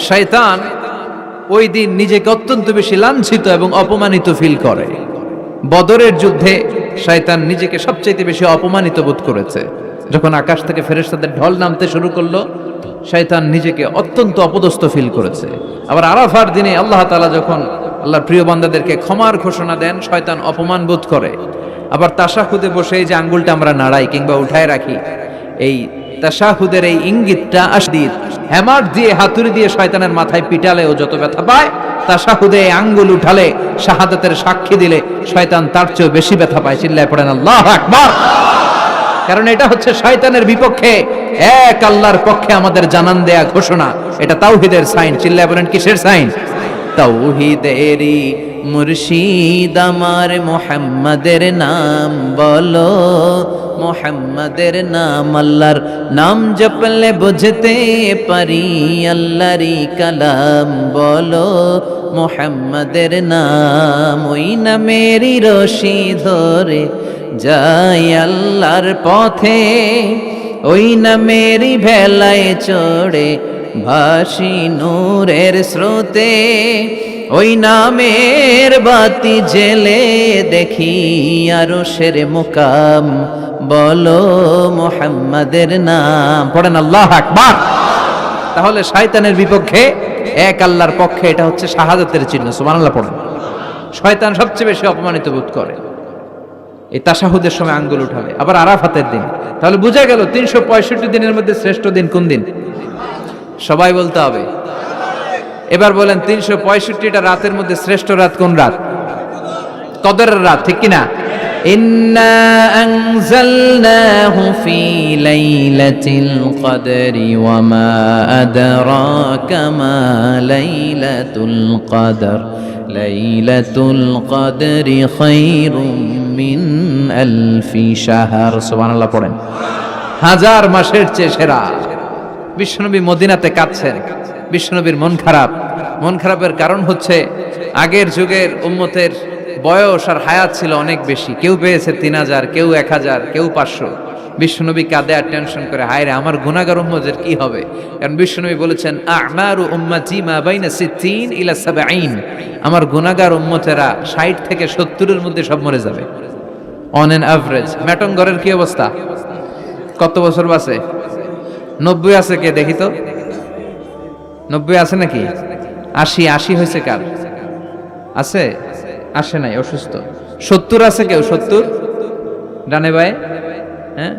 শয়তান ওই দিন নিজেকে অত্যন্ত বেশি লাঞ্ছিত এবং অপমানিত ফিল করে। বদরের যুদ্ধে শয়তান নিজেকে সবচেয়ে বেশি অপমানিত বোধ করেছে। যখন আকাশ থেকে ফেরেশতাদের ঢল নামতে শুরু করলো, শয়তান নিজেকে অত্যন্ত অপদস্থ ফিল করেছে। আবার আরাফার দিনে আল্লাহ তাআলা যখন আল্লাহর প্রিয় বান্দাদেরকে ক্ষমার ঘোষণা দেন, শয়তান অপমান বোধ করে। আবার তাশাহুদে বসে এই যে আঙ্গুলটা আমরা নাড়াই কিংবা উঠায় রাখি, এই তাশাহুদের এই ইঙ্গিতটা আসদিদ হ্যামার দিয়ে হাতুড়ি দিয়ে শয়তানের মাথায় পিটালে ও যত ব্যথা পায়, তাশাহুদে এই আঙ্গুল উঠালে, শাহাদাতের সাক্ষী দিলে শয়তান তার চেয়েও বেশি ব্যথা পায়। চিল্লায় পড়েন আল্লাহু আকবার। কারণ এটা হচ্ছে শয়তানের বিপক্ষে এক আল্লাহর পক্ষে আমাদের জানান দেয়া ঘোষণা। এটা তাওহীদের সাইন। চিল্লায় বলেন কিসের সাইন? তাওহীদেরই মুর্শিদ আমার মুহাম্মাদের নাম বলো, মুহাম্মাদের নাম। আল্লাহর নাম জপলে বুঝতে পারি আল্লাহরই কালাম বলো, মুহাম্মাদের নাম। ওই নামেরই রশি ধরে যাই আল্লাহর পথে, ওই নামেরই ভেলায় চড়ে ভাসি নূরের স্রোতে। ওই নামের বাতি জেলে দেখি আরশের মুকাম বলো, মুহাম্মাদের নাম। পড়েন আল্লাহু আকবার। তাহলে শয়তানের বিপক্ষে এক আল্লাহর পক্ষে এটা হচ্ছে শাহাদাতের চিহ্ন। সুবহানাল্লাহ পড়েন। শয়তান সবচেয়ে বেশি অপমানিত বোধ করে এই তাশাহুদের সময় আঙ্গুল উঠালে, আবার আরাফাতের দিন। তাহলে বোঝা গেল 365 দিনের মধ্যে শ্রেষ্ঠ দিন কোন দিন? সবাই বলতে হবে। এবার বলেন 365টা রাতের মধ্যে শ্রেষ্ঠ রাত কোন রাত? কদরের রাত, ঠিক কিনা? ইন্না আনজালনাহু ফি লাইলাতিল কদরি ওয়া মা আদরাকা মা লাইলাতুল কদর, লাইলাতুল কদরি খায়রুম মিন আলফি শাহর। সুবহানাল্লাহ পড়েন। হাজার মাসের চেয়ে সেরা। বিশ্বনবী মদিনাতে কাঁদছেন। বিশ্বনবীর মন খারাপ। মন খারাপের কারণ হচ্ছে আগের যুগের উম্মতের বয়স আর হায়াত ছিল অনেক বেশি। কেউ পেয়েছে 3000, কেউ 1000, কেউ 500। বিশ্বনবী কাঁদে আর টেনশন করে, হায় রে আমার গুনাহগার উম্মতের কি হবে? কারণ বিশ্বনবী বলেছেন আমারু উম্মতি মা বাইনা 60 ইলা 70। আমার গুনাহগার উম্মতেরা 60 থেকে 70-এর মধ্যে সব মরে যাবে অন এন অ্যাভারেজ। ম্যাটন ঘরের কি অবস্থা? কত বছর বাঁচে? 90 আছে কে দেখি তো? 90 আছে নাকি? 80 হয়েছে কার? আছে? আসে নাই, অসুস্থ। 70 আছে কেউ? 70 ডানে বায়ে? হ্যাঁ,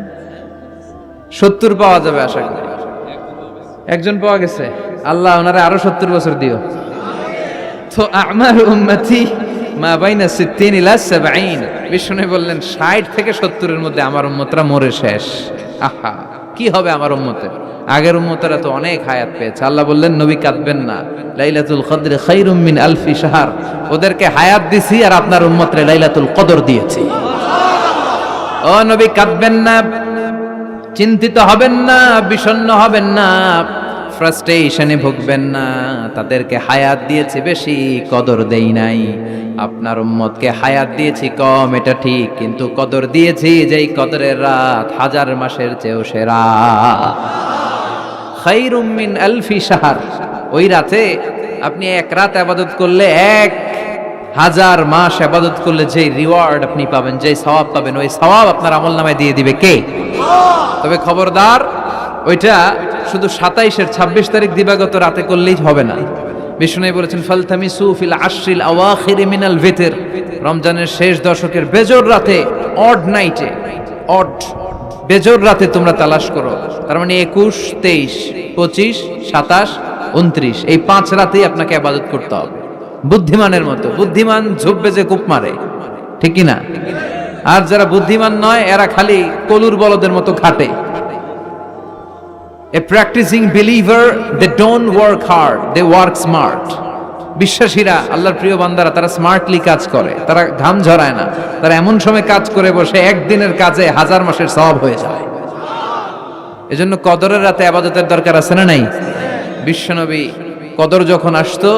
70 পাওয়া যাবে আশা করি। একজন পাওয়া গেছে। আল্লাহ ওনারে আরো 70 বছর দিও। তো আমার উম্মতি মা বাইনা 60 ইলা 70। বিষ্ণু বললেন 60 থেকে 70-এর মধ্যে আমার উম্মতরা মরে শেষ। আহা, কি হবে আমার উম্মতের? আগের উম্মতেরা তো অনেক হায়াত পেয়েছে। আল্লাহ বললেন নবী কাঁদবেন না, লাইলাতুল কদরে খায়রুম মিন আলফি শাহর। ওদেরকে হায়াত দিছি আর আপনার উম্মতরে লাইলাতুল কদর দিয়েছি। ও নবী কাঁদবেন না, চিন্তিত হবেন না, বিষণ্ণ হবেন না, ফ্রাস্ট্রেশনে ভুগবেন না। তাদেরকে হায়াত দিয়েছি বেশি, কদর দেই নাই। আপনার উম্মতকে হায়াত দিয়েছি কম, এটা ঠিক, কিন্তু কদর দিয়েছি যেই কদরের রাত হাজার মাসের চেয়েও সেরা। খায়রুম মিন আলফি শাহর। ওই রাতে আপনি এক রাত ইবাদত করলে 1000 মাস ইবাদত করলে যে রিওয়ার্ড আপনি পাবেন, যে সওয়াব পাবেন, ওই সওয়াব আপনার আমলনামায় দিয়ে দিবে কে? তবে খবরদার, ওইটা শুধু 27-এর 26 তারিখ দিবাগত রাতে করলেই হবে না। বিষ্ণু বলেছেন ফালতামিসু ফিল আশরিল আওয়াখির মিনাল ভিতর। রমজানের শেষ দশকের বেজোর রাতে, অড নাইটে, অড বেজোর রাতে তোমরা তালাশ করো। তার মানে 21, 23, 25, 27, 29 এই 5 রাতেই আপনাকে ইবাদত করতে হবে বুদ্ধিমানের মতো। বুদ্ধিমান ঝুপবে যে কূপ মারে, ঠিক কি না? আর যারা বুদ্ধিমান নয় এরা খালি কলুর বলদের মতো খাটে। A practicing believer, they don't work hard, they work smart. বিশ্বাসীরা, আল্লাহর প্রিয় বান্দারা, তারা স্মার্টলি কাজ করে, তারা ঘাম ঝরায় না। তারা এমন সময় কাজ করে বসে একদিনের কাজে 1000 মাসের সওয়াব হয়ে যায়। এজন্য কদরের রাতে ইবাদতের দরকার আছে না নাই? বিশ্বনবী কদর যখন আসতো,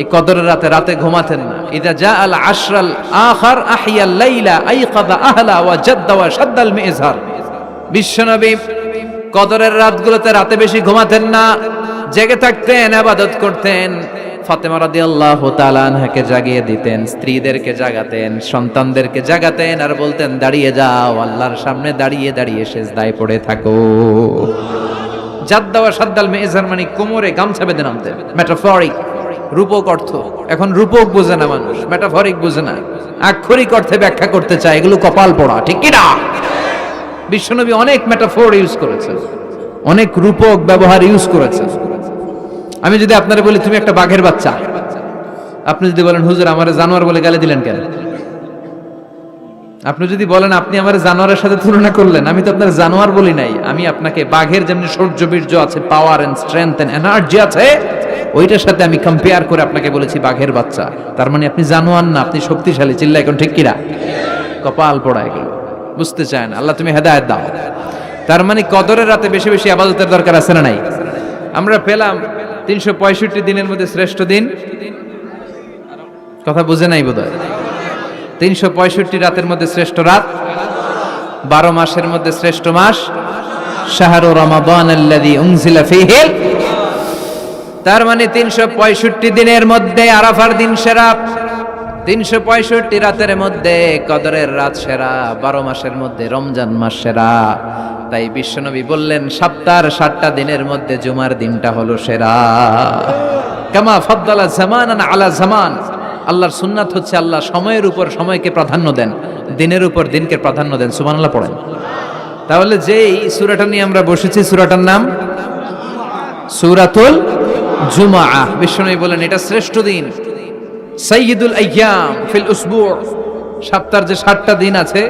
এই কদরের রাতে ঘুমাতেন না। ইদা জাআল আশরাল আখার আহিয়াল লাইলা আইকাদা আহলা ওয়া জাদ্দা ওয়া শাদ্দাল মিজহার। বিশ্বনবী কদরের রাতগুলোতে রাতে বেশি ঘুমাতেন না। জেগে থাকতেন, ইবাদত করতেন। ফাতেমা রাদিয়াল্লাহু তাআলা আনহাকে জাগিয়ে দিতেন, স্ত্রীদেরকে জাগাতেন, সন্তানদেরকে জাগাতেন, আর বলতেন দাঁড়িয়ে যাও, আল্লাহর সামনে দাঁড়িয়ে দাঁড়িয়ে সিজদায় পড়ে থাকো। জাদ্দা ওয়া সাদ্দাল মেজার মানে কোমরে গামছা বেঁধে নামতেন। মেটাফরিক, রূপক অর্থ। এখন রূপক বোঝে না মানুষ, মেটাফরিক বোঝে না, আক্ষরিক অর্থে ব্যাখ্যা করতে চায়, এগুলো কপাল পড়া, ঠিক কি না? বিশ্বনবী অনেক মেটাফর ইউজ করেছেন, অনেক রূপক ব্যবহার ইউজ করেছেন। আমি যদি আপনারে বলি তুমি একটা বাঘের বাচ্চা, আপনি যদি বলেন হুজুর আমারে জানোয়ার বলে গালি দিলেন কেন? আপনি যদি বলেন আপনি আমারে জানোয়ারের সাথে তুলনা করলেন, আমি তো আপনার জানোয়ার বলি নাই, আমি আপনাকে বাঘের যেমনি শৌর্য বীর্য আছে, power and strength and energy আছে, ওইটার সাথে আমি কম্পেয়ার করে আপনাকে বলেছি বাঘের বাচ্চা। তার মানে আপনি জানোয়ার না, আপনি শক্তিশালী। চিল্লা এখন ঠিক কিরা? কপাল পোড়া এগুলো বুঝতে চায় না। আল্লাহ তুমি হেদায়েত দাও। তার মানে কদরের রাতে বেশি বেশি ইবাদতের দরকার আছে না নাই? আমরা পেলাম 365 দিনের মধ্যে শ্রেষ্ঠ দিন। কথা বুঝে নাই বোধহয়। 365 রাতের মধ্যে শ্রেষ্ঠ রাত, 12 মাসের মধ্যে শ্রেষ্ঠ মাস, শাহরু রমাদান আল্লাযী উনজিলা ফীহিল। তার মানে 365 দিনের মধ্যে আরাফার দিন সেরা, 365 রাতের মধ্যে কদরের রাত সেরা, 12 মাসের মধ্যে রমজান মাস সেরা। তাই বিশ্বনবী বললেন সপ্তাহের 7টা দিনের মধ্যে জুমার দিনটা হলো সেরা। কামা ফাদ্দালা জামানান আলা জামান। আল্লাহর সুন্নাত হচ্ছে আল্লাহ সময়ের উপর সময়কে প্রাধান্য দেন, দিনের উপর দিনকে প্রাধান্য দেন। সুবহানাল্লাহ পড়েন। তাহলে যেই সূরাটা নিয়ে আমরা বসেছি, সূরাটার নাম সূরাতুল জুমআহ। বিশ্বনবী বলেন এটা শ্রেষ্ঠ দিন, সাইয়্যিদুল আইয়াম ফিল উসবু'। সপ্তাহের যে 7টা দিন আছে,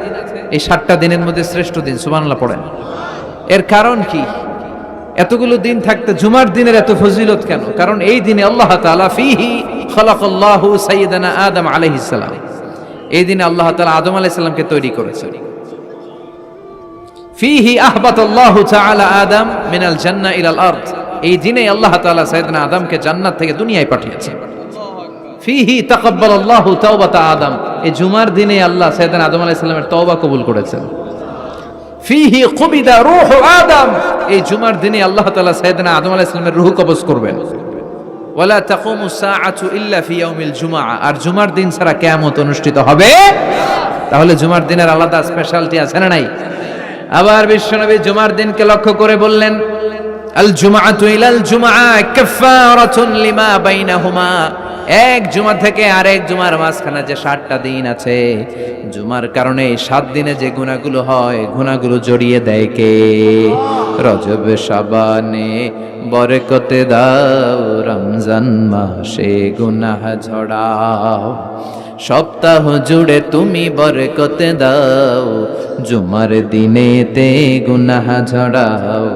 এই 7টা দিনের মধ্যে শ্রেষ্ঠ দিন। সুবহানাল্লাহ পড়েন। এর কারণ কি? এতগুলো দিন থাকতে জুমার দিনের এত ফজিলত কেন? কারণ এই দিনে আল্লাহ তাআলা ফীহি খালাকাল্লাহু সাইয়্যিদানা আদম আলাইহিস সালাম। এই দিনে আল্লাহ তাআলা আদম আলাইহিস সালামকে তৈরি করেছেন। ফীহি আহবাতাল্লাহু তাআলা আদম মিনাল জান্নাহ ইলাল আরদ। এই দিনে আল্লাহ তাআলা সাইয়্যিদানা আদমকে জান্নাত থেকে দুনিয়ায় পাঠিয়েছেন। ফীহি তাকাব্বালাল্লাহু তাওবাতা আদম। এই জুমার দিনে আল্লাহ সাইয়্যিদানা আদম আলাইহিস সালামের তওবা কবুল করেছেন। ফীহি কুবিদা রূহু আদম। এই জুমার দিনে আল্লাহ তাআলা সাইয়্যিদানা আদম আলাইহিস সালামের রূহ কবজ করবেন। ওয়ালা তাকুমু সাআতু ইল্লা ফি ইয়াউমিল জুমআহ। আর জুমার দিন ছাড়া কিয়ামত অনুষ্ঠিত হবে। তাহলে জুমার দিনের আলাদা স্পেশালিটি আছে না নাই? আবার বিশ্বনবী জুমার দিনকে লক্ষ্য করে বললেন আল জুমআতু ইলাল জুমআহ কাফফারাতুন লিমা বাইনাহুমা। এক জুমা থেকে আরেক জুমার মাঝখানে যে 7টা দিন আছে, জুমার কারণে 7 দিনে যে গুনাহগুলো হয়, গুনাহগুলো জড়িয়ে দেয় কে? রজব শাবানে বরকতে দাও, রমজান মাসে গুনাহ ঝড়াও। সপ্তাহ জুড়ে তুমি বরকতে দাও, জুমার দিনেতে গুনাহ ঝড়াও।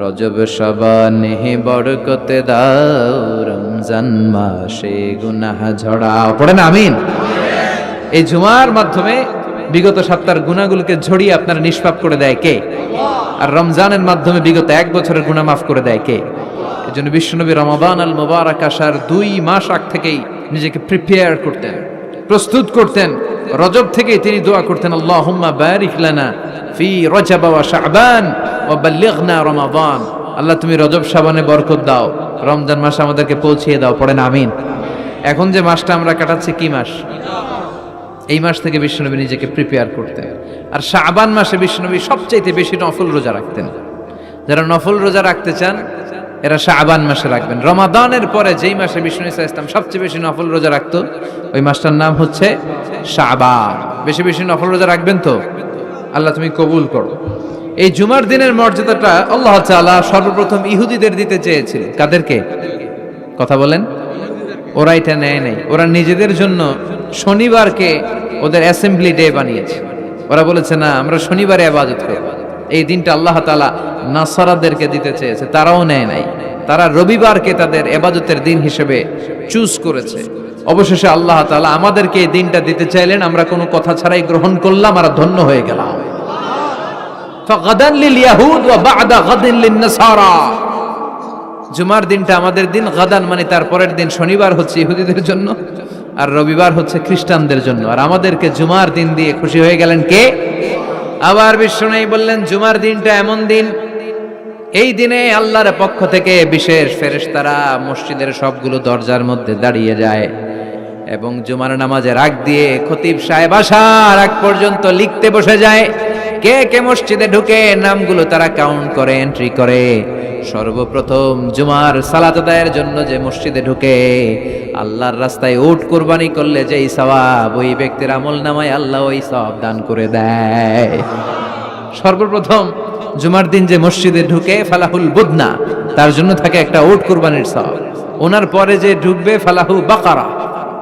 রজব শাবানে বরকতে দাও, রমজান মাসে গুনাহ ঝড়াও। পড়েন আমিন। এই জুমার মাধ্যমে বিগত সপ্তাহের গুনাহগুলোকে ঝরিয়ে আপনার নিষ্পাপ করে দেয় কে? আর রমজানের মাধ্যমে বিগত 1 বছরের গুনাহ মাফ করে দেয় কে? এজন্য বিশ্বনবী রমাদান আল মুবারাক আসার 2 মাস আগ থেকেই নিজেকে প্রিপেয়ার করতেন, প্রস্তুত করতেন। রজব থেকেই তিনি দোয়া করতেন আল্লাহুম্মা বারিক লানা ফি রজব ওয়া শাবান ওয়া বাল্লিগনা রমাদান। আল্লাহ তুমি রজব শাবানে বরকত দাও, রমজান মাস আমাদেরকে পৌঁছিয়ে দাও। পড়েন আমিন। এখন যে মাসটা আমরা কাটাচ্ছি কি মাস? এই মাস থেকে বিশ্বনবী নিজেকে প্রিপেয়ার করতেন। আর শাবান মাসে বিশ্বনবী সবচাইতে বেশি নফল রোজা রাখতেন। যারা নফল রোজা রাখতে চান এরা শাবান মাসে রাখবেন। রমাদানের পরে যেই মাসে বিষ্ণু ইসা ইসলাম সবচেয়ে বেশি নফল রোজা রাখতো, ওই মাসটার নাম হচ্ছে শাবান। বেশি বেশি নফল রোজা রাখবেন তো? আল্লাহ তুমি কবুল করো। এই জুমার দিনের মর্যাদাটা আল্লাহ তাআলা সর্বপ্রথম ইহুদিদের দিতে চেয়েছিল। কাদেরকে? কথা বলেন। ওরা এটা নেয় নাই। ওরা নিজেদের জন্য শনিবারকে ওদের অ্যাসেম্বলি ডে বানিয়েছে। ওরা বলেছে না, আমরা শনিবারে ইবাদত করব। এই দিনটা আল্লাহ তাআলা নাসারাদেরকে দিতে চেয়েছে, তারাও নেয় নাই। তারা রবিবারকে তাদের ইবাদতের দিন হিসেবে চুজ করেছে। অবশেষে আল্লাহ তাআলা আমাদেরকে এই দিনটা দিতে চাইলেন, আমরা কোনো কথা ছাড়াই গ্রহণ করলাম, আর ধন্য হয়ে গেলাম। ফাগাদান লিল ইয়াহুদ ওয়া বা'দা গাদিন লিন নাসারা। জুমার দিনটা আমাদের দিন, গাদান মানে তার পরের দিন শনিবার হচ্ছে ইহুদিদের জন্য, আর রবিবার হচ্ছে খ্রিস্টানদের জন্য। আর আমাদেরকে জুমার দিন দিয়ে খুশি হয়ে গেলেন কে? আবার বিশ্বনবী বললেন জুমার দিনটা এমন দিন, এই দিনে আল্লাহর পক্ষ থেকে বিশেষ ফেরেশতারা মসজিদের সবগুলো দরজার মধ্যে দাঁড়িয়ে যায় এবং জুমার নামাজের আগ দিয়ে খতিব সাহেব আসার আগ পর্যন্ত লিখতে বসে যায়। কে কে মসজিদে ঢুকে নামগুলো তারা কাউন্ট করে, এন্ট্রি করে। সর্বপ্রথম জুমার সালাত আদায়ের জন্য যে মসজিদে ঢুকে আল্লাহর রাস্তায় উট কুরবানি করলে যেই সওয়াব, ওই ব্যক্তির আমল নামায় আল্লাহ ওই সওয়াব দান করে দেয়। সর্বপ্রথম জুমার দিন যে মসজিদে ঢুকে ফালাহুল বুদনা, তার জন্য থাকে একটা উট কুরবানির সওয়াব। ওনার পরে যে ঢুকবে ফালাহু বাকারা,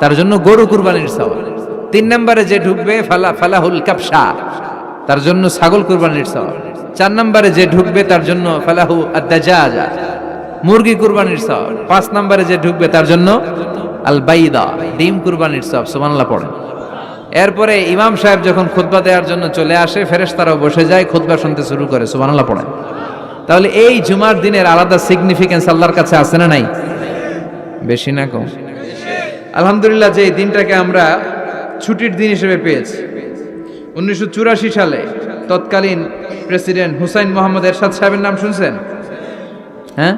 তার জন্য গরু কুরবানির সওয়াব। 3 নম্বরে যে ঢুকবে ফালাহুল কাবসা, তার জন্য ছাগল কুরবানির সওয়াব। 4 নম্বরে যে ঢুকবে তার জন্য ফালাহু আদ-দাজাজা, মুরগি কুরবানির সওয়াব। 5 নম্বরে যে ঢুকবে তার জন্য আল বাইদা, ডিম কুরবানির সওয়াব। সুবহানাল্লাহ পড়েন। এরপরে ইমাম সাহেব যখন খুতবা দেওয়ার জন্য চলে আসে, ফেরেশতারাও বসে যায়, খুতবা শুনতে শুরু করে। সুবহানাল্লাহ পড়েন। তাহলে এই জুমার দিনের আলাদা সিগনিফিকেন্স আল্লাহর কাছে আছে না নাই? বেশি না কম? আলহামদুলিল্লাহ যে এই দিনটাকে আমরা ছুটির দিন হিসেবে পেয়েছি। 1984 সালে তৎকালীন প্রেসিডেন্ট হুসাইন মোহাম্মদ এরশাদ সাহেবের নাম শুনছেন? হ্যাঁ,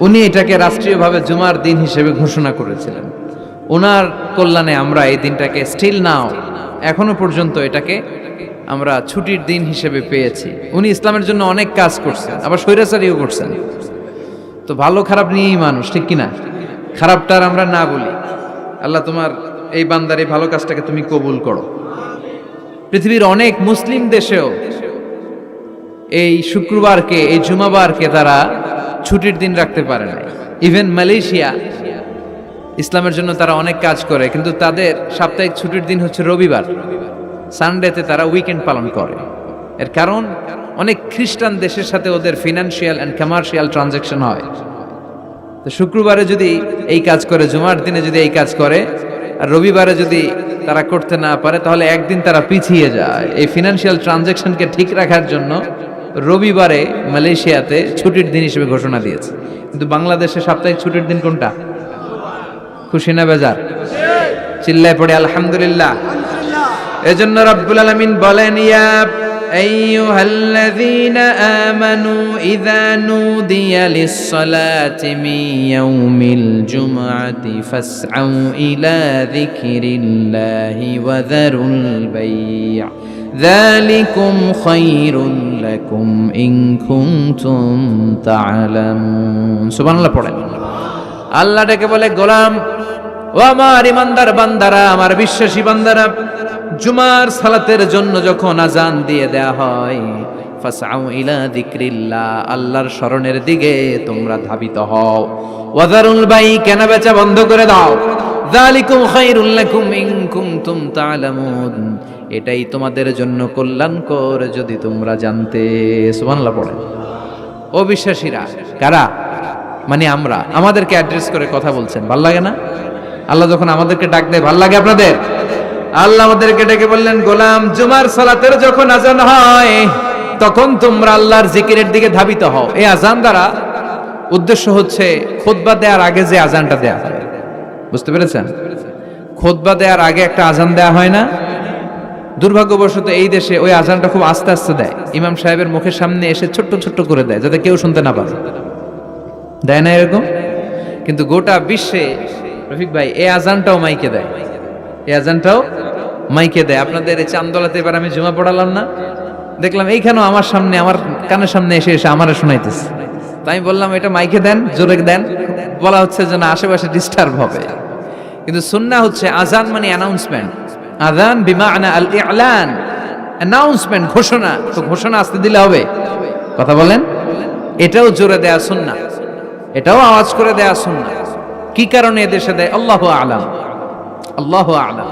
উনি এটাকে রাষ্ট্রীয়ভাবে জুমার দিন হিসেবে ঘোষণা করেছিলেন। ওনার কল্যাণে আমরা এই দিনটাকে স্টিল নাও, এখনো পর্যন্ত এটাকে আমরা ছুটির দিন হিসেবে পেয়েছি। উনি ইসলামের জন্য অনেক কাজ করছেন, আবার স্বৈরাচারীও করছেন। তো ভালো খারাপ নিয়েই মানুষ, ঠিক কিনা? খারাপটার আমরা না বলি। আল্লাহ তোমার এই বান্দার এই ভালো কাজটাকে তুমি কবুল করো। পৃথিবীর অনেক মুসলিম দেশেও এই শুক্রবারকে, এই জুমাবারকে তারা ছুটির দিন রাখতে পারে না। ইভেন মালয়েশিয়া ইসলামের জন্য তারা অনেক কাজ করে, কিন্তু তাদের সাপ্তাহিক ছুটির দিন হচ্ছে রবিবার। সানডেতে তারা উইকেন্ড পালন করে। এর কারণ অনেক খ্রিস্টান দেশের সাথে ওদের ফিনান্সিয়াল অ্যান্ড কমার্শিয়াল ট্রানজাকশন হয়। তো শুক্রবারে যদি এই কাজ করে, জুমার দিনে যদি এই কাজ করে, আর রবিবারে যদি তারা করতে না পারে, তাহলে একদিন তারা পিছিয়ে যায়। এই ফিনান্সিয়াল ট্রানজাকশনকে ঠিক রাখার জন্য রবিবারে মালয়েশিয়াতে ছুটির দিন হিসেবে ঘোষণা দিয়েছে। কিন্তু বাংলাদেশে সাপ্তাহিক ছুটির দিন কোনটা? খুশি না বেজার? চিল্লায় পড়ে আলহামদুলিল্লাহ। এজন্য রব্বুল আলামিন বলেন, ইয়া আইয়ুহাল্লাযীনা আমানু ইযা নুদিয়া লিস-সালাতি মিন ইয়াউমিল জুমআতি ফাসআউ ইলা যিকরিল্লাহি ওয়া যারুল বাই', যালিকুম খায়রুল লাকুম ইন কুনতুম তা'লামুন। সুবহানাল্লাহ পড়েন। আল্লাহ ডেকে বলে, গোলাম ও আমার ইমানদার বান্দারা, আমার বিশ্বাসী বান্দারা, জুমার সালাতের জন্য যখন আজান দিয়ে দেয়া হয়, ফাসআউ ইলা যিকরিল্লাহ, আল্লাহর স্মরণের দিকে তোমরা ধাবিত হও। ওয়াযারুল বাই', কেনা বেচা বন্ধ করে দাও। যালিকুম খায়রুল লাকুম ইন কুনতুম তা'লামুন, এটাই তোমাদের জন্য কল্যাণকর যদি তোমরা জানতে। সুবহানাল্লাহ পড়ে। ও বিশ্বাসীরা, কারা? মানে আমরা, আমাদেরকে অ্যাড্রেস করে কথা বলছেন, ভাল লাগে না? আল্লাহ যখন আমাদেরকে ডাক দেয়, ভাল লাগে আপনাদের? আল্লাহ আমাদেরকে ডেকে বললেন, গোলাম জুমার সালাতের যখন আজান হয় তখন তোমরা আল্লাহর জিকিরের দিকে ধাবিত হও। এই আজান দ্বারা উদ্দেশ্য হচ্ছে খুতবা দেওয়ার আগে যে আজানটা দেয়া হয়, বুঝতে পেরেছেন? খুতবা দেওয়ার আগে একটা আজান দেয়া হয় না? দুর্ভাগ্যবশত এই দেশে ওই আজানটা খুব আস্তে আস্তে দেয়। ইমাম সাহেবের মুখের সামনে এসে ছোট্ট ছোট্ট করে দেয়, যাতে কেউ শুনতে না পারে। দেয় না এরকম? কিন্তু গোটা বিশ্বে রফিক ভাই এই আজানটাও মাইকে দেয়, এই আজানটাও মাইকে দেয়। আপনাদের এই চান্দোলাতে এবার আমি জুমা পড়ালাম না, দেখলাম এইখানেও আমার সামনে, আমার কানের সামনে এসে এসে আমারে শোনাইতেছে। তাই আমি বললাম, এটা মাইকে দেন, জোরে দেন। বলা হচ্ছে যেন আশেপাশে ডিস্টার্ব হবে। কিন্তু সুন্নাহ হচ্ছে আজান মানে অ্যানাউন্সমেন্ট। আজান বিমানা আল ইলান, অ্যানাউন্সমেন্ট, ঘোষণা। তো ঘোষণা আসতে দিলে হবে? কথা বলেন। এটাও জোরে দেয়া সুন্নাহ, এটাও আওয়াজ করে দেয়া সুন্নাহ। কি কারণে এদেশে দেয়? আল্লাহু আ'লাম, আল্লাহু আ'লাম।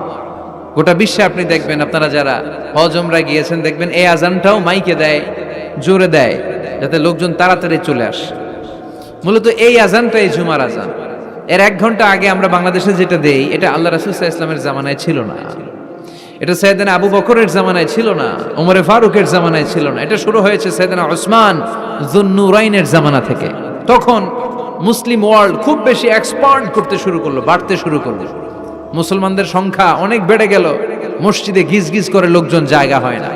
গোটা বিশ্বে আপনি দেখবেন, আপনারা যারা হজ উমরা গিয়েছেন দেখবেন এই আজানটাও মাইকে দেয়, জোরে দেয়, যাতে লোকজন তাড়াতাড়ি চলে আসে। মূলত এই আজানটাই জুমার আজান। এর 1 ঘন্টা আগে আমরা বাংলাদেশে যেটা দেই, এটা আল্লাহ রাসূল সাল্লাল্লাহু আলাইহি ওয়াসাল্লামের জামানায় ছিল না। এটা সাইয়েদনা আবু বকরের জামানায় ছিল না, ওমরে ফারুকের জামানায় ছিল না। এটা শুরু হয়েছে সাইয়েদনা উসমান যুন্নুরাইনের জামানা থেকে। তখন মুসলিম ওয়ার্ল্ড খুব বেশি এক্সপান্ড করতে শুরু করলো, বাড়তে শুরু করলো। মুসলমানদের সংখ্যা অনেক বেড়ে গেল, মসজিদে গিজ গিজ করে লোকজন, জায়গা হয় না।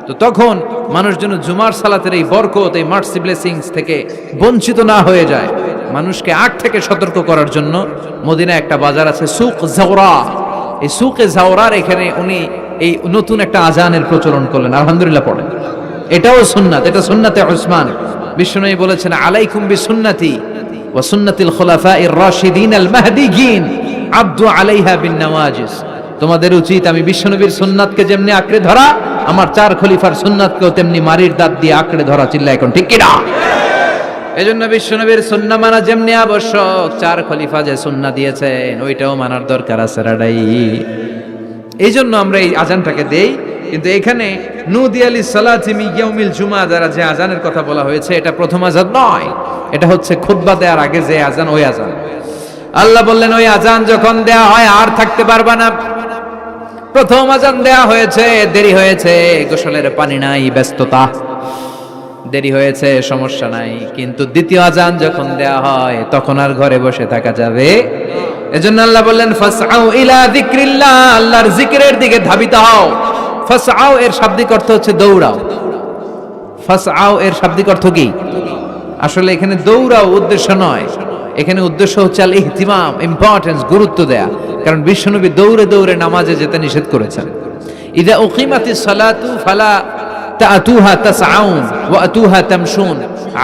তো তখন মানুষ যেন জুমার সালাতের এই বরকত, এই মার্সি ব্লেসিংস থেকে বঞ্চিত না হয়ে যায়, মানুষকে আগ থেকে সতর্ক করার জন্য মদিনায় একটা বাজার আছে সুক জাওরা। এই সুকে জাওরার এখানে উনি এই নতুন একটা আজানের প্রচলন করলেন। আলহামদুলিল্লাহ পড়েন, এটাও সুন্নাত, এটা সুন্নাতে উসমান। বিশ্বনবী বলেছেন আলাইকুম বিসুন্নতি ওয়া সুন্নাতিল খুলাফাইর রাশিদিন আল মাহদিয়িন আব্দু আলাইহা বিন নওয়াজিস। তোমাদের উচিত আমি বিশ্বনবীর সুন্নাতকে যেমনি আঁকড়ে ধরা, আমার চার খলিফার সুন্নাতকেও তেমনি মারির দাঁত দিয়ে আঁকড়ে ধরা। চিল্লা এখন ঠিক কিনা? এজন্য বিশ্বনবীর সুন্নাহ মানা যেমনি আবশ্যক, চার খলিফা যে সুন্নাহ দিয়েছেন ওইটাও মানার দরকার আছে রাডাই। এই জন্য আমরা এই আজানটাকে দেই। কিন্তু এখানে নুদি আলি সালাতি মি ইয়াউমিল জুমা দ্বারা যে আজানের কথা বলা হয়েছে, এটা প্রথম আজান নয়, এটা হচ্ছে খুতবা দেওয়ার আগে যে আজান, ওই আজান। আল্লাহ বললেন ওই আজান যখন দেয়া হয় আর থাকতে পারবা না। প্রথম আজান দেয়া হয়েছে, দেরি হয়েছে, গোসলের পানি নাই, ব্যস্ততা, দেরি হয়েছে, সমস্যা নাই। কিন্তু দ্বিতীয় আজান যখন দেয়া হয় তখন আর ঘরে বসে থাকা যাবে। এজন্য আল্লাহ বললেন ফাসআউ ইলা যিকরিল্লাহ, আল্লাহর জিকিরের দিকে ধাবিত হও। ফাসআউ এর শাব্দিক অর্থ হচ্ছে দৌড়াও। ফাসআউ এর শাব্দিক অর্থ কি? আসলে এখানে দৌড়াও উদ্দেশ্য নয়, এখানে উদ্দেশ্য হচ্ছে আল ইহতিমাম, ইম্পর্টেন্স, গুরুত্ব দেয়া। কারণ বিশ্বনবী দৌড়ে দৌড়ে নামাজে যেতে নিষেধ করেছেন। ইযা উকিমাতিস সালাতু ফালা তাতুহা তাসআউন ওয়া আতুহা তামশুন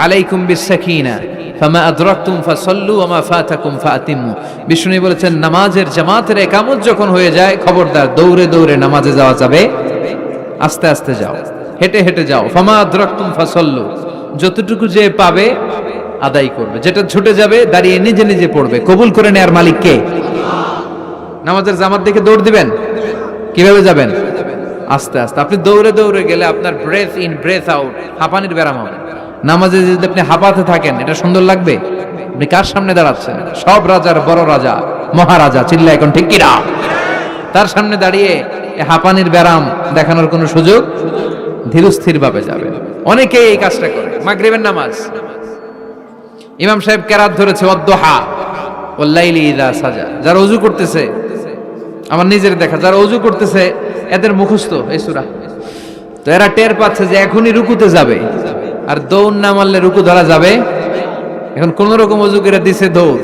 আলাইকুম বিস-সাকিনা ফামা আদরাকতুম ফাসাল্লু ওয়া মা ফাতাকুম ফাতিমু। বিষ্ণু বলেছেন নামাজের জামাতের ইকামত যখন হয়ে যায়, খবরদার দৌড়ে দৌড়ে নামাজে যাওয়া যাবে, আস্তে আস্তে যাও, হেঁটে হেঁটে যাও। ফামা আদরাকতুম ফাসাল্লু, যতটুকু যে পাবে আদায় করবে, যেটা ছুটে যাবে দাঁড়িয়ে নিজে নিজে পড়বে। কবুল করে নেয়ার মালিক কে? নামাজের জামাত দেখে দৌড় দিবেন, কিভাবে যাবেন? আস্তে আস্তে। আপনি দৌড়ে দৌড়ে গেলে আপনার ব্রেথ ইন ব্রেথ আউট, হাঁপানির ব্যারাম হবে। নামাজে যদি আপনি হাঁপাতে থাকেন, এটা সুন্দর লাগবে? আপনি কার সামনে দাঁড়াচ্ছেন? সব রাজার বড় রাজা, মহারাজা, চিল্লা এখন ঠিক কিনা? তার সামনে দাঁড়িয়ে হাঁপানির ব্যারাম দেখানোর কোনো সুযোগ? ধীরস্থির ভাবে যাবে। অনেকেই এই কাজটা করে। মাগরিবের নামাজ, ইমাম সাহেব কেরাত ধরেছে ওয়াদ-দুহা ওয়াল লাইলি ইযা সাজা। যারা ওযু করতেছে, আমার নিজের দেখা, যারা ওযু করতেছে এদের মুখস্থ এই সূরা, তো এরা টের পাচ্ছে যে এখনই রুকুতে যাবে, আর দৌড় না মারলে রুকু ধরা যাবে। এখন কোন রকম ওযু করে দিছে দৌড়।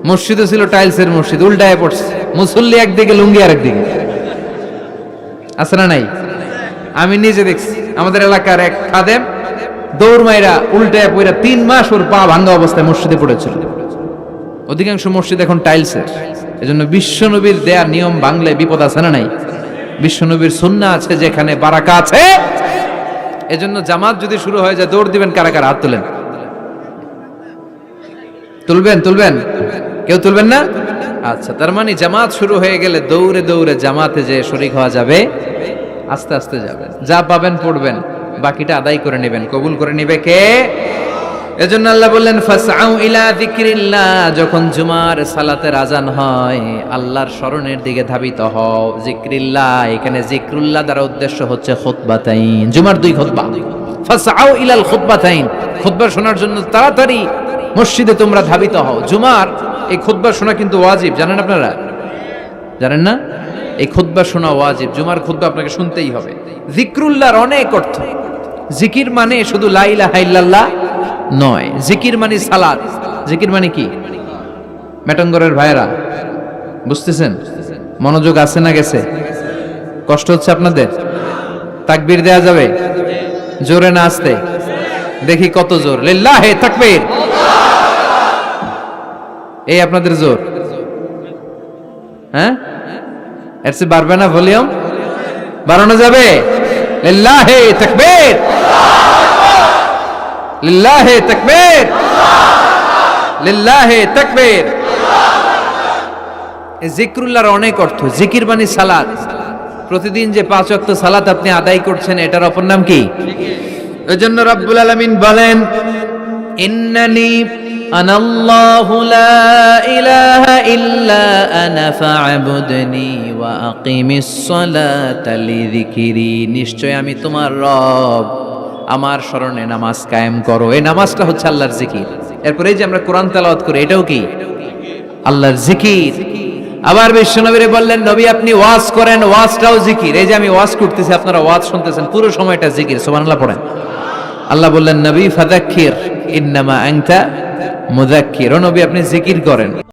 মসজিদে ছিল টাইলসের মসজিদ, উল্টায় পড়ছে, মুসল্লি একদিকে, লুঙ্গি আরেকদিকে। আছে না নাই? আমি নিজে দেখছি, আমাদের এলাকার এক খাদেম দৌড় মাইরা উল্টায় পইরা 3 মাস ওর পা ভাঙা অবস্থায় মসজিদে পড়েছিল। অধিকাংশ মসজিদ এখন টাইলসের। এজন্য বিশ্বনবীর দেয়া নিয়ম ভাঙলে বিপদ আছে না নাই? বিশ্বনবীর সুন্নাহ আছে যেখানে বারাকা আছে। এজন্য জামাত যদি শুরু হয়ে যায়, দৌড় দিবেন কারা কারা? হাত তুলেন। তুলবেন? তুলবেন? কেউ তুলবেন না? আচ্ছা, তার মানে জামাত শুরু হয়ে গেলে দৌড়ে দৌড়ে জামাতে যে শরীক হওয়া যাবে, আস্তে আস্তে যাবেন, যা পাবেন পড়বেন, বাকিটা আদায় করে নেবেন। কবুল করে নিবে কে? এজন্য আল্লাহ বললেন ফাসআউ ইলা যিকরিল্লাহ, যখন জুমার সালাতের আজান হয় আল্লাহর স্মরণের দিকে ধাবিত হও। যিকরিল্লাহ, এখানে যিকরুল্লাহ দ্বারা উদ্দেশ্য হচ্ছে খুতবাতাইন, জুমার 2 খুতবা। ফাসআউ ইলাল খুতবাতাইন, খুতবা শোনার জন্য তাড়াতাড়ি মসজিদে তোমরা ধাবিত হও। জুমার এই খুতবা শোনা কিন্তু ওয়াজিব, জানেন আপনারা? জানেন না? এই খুতবা শোনা ওয়াজিব। জুমার খুতবা আপনাকে শুনতেই হবে। যিকরুল্লাহর অনেক অর্থ। জিকির মানে শুধু লা ইলাহা ইল্লাল্লাহ নয়, জিকির মানে সালাত। জিকির মানে কি? মেটঙ্গরের ভাইরা বুঝতেছেন? মনোযোগ আছে না গেছে? কষ্ট হচ্ছে আপনাদের? তাকবীর দেয়া যাবে? জোরে না আসতে? দেখি কত জোর। লিল্লাহি তাকবীর। এই আপনাদের জোর? হ্যাঁ, এর চেয়ে বাড়বে না? ভলিউম বাড়ানো যাবে? লিল্লাহি তাকবীর, লিল্লাহি তাকবীর, লিল্লাহি তাকবীর। এই যিকরুল্লাহর অনেক অর্থ। জিকির মানে সালাত। প্রতিদিন যে 5 ওয়াক্ত সালাত আপনি আদায় করছেন, এটার অপর নাম কি? এজন্য রব্বুল আলামিন বলেন ইন্নানি আনাল্লাহু লা ইলাহা ইল্লা আনা ফা'বুদনি ওয়া আকিমিস সালাতা লিযিকরি। নিশ্চয় আমি তোমার রব, আমার স্মরণে নামাজ কায়েম করো। এই নামাজটা হচ্ছে আল্লাহর জিকির। এরপরে যে আমরা কোরআন তেলাওয়াত করি, এটাও কি? আল্লাহর জিকির। আবার বিশ্বনবীরে বললেন, নবী আপনি ওয়াজ করেন, ওয়াজটাও জিকির। এই যে আমি ওয়াজ করতেছি, আপনারা ওয়াজ শুনতেছেন, পুরো সময়টা জিকির। সুবহানাল্লাহ পড়েন। আল্লাহ বললেন, নবী ফাযাক্কির ইন্নামা আনতা মুযাক্কির, ও নবী আপনি জিকির করেন।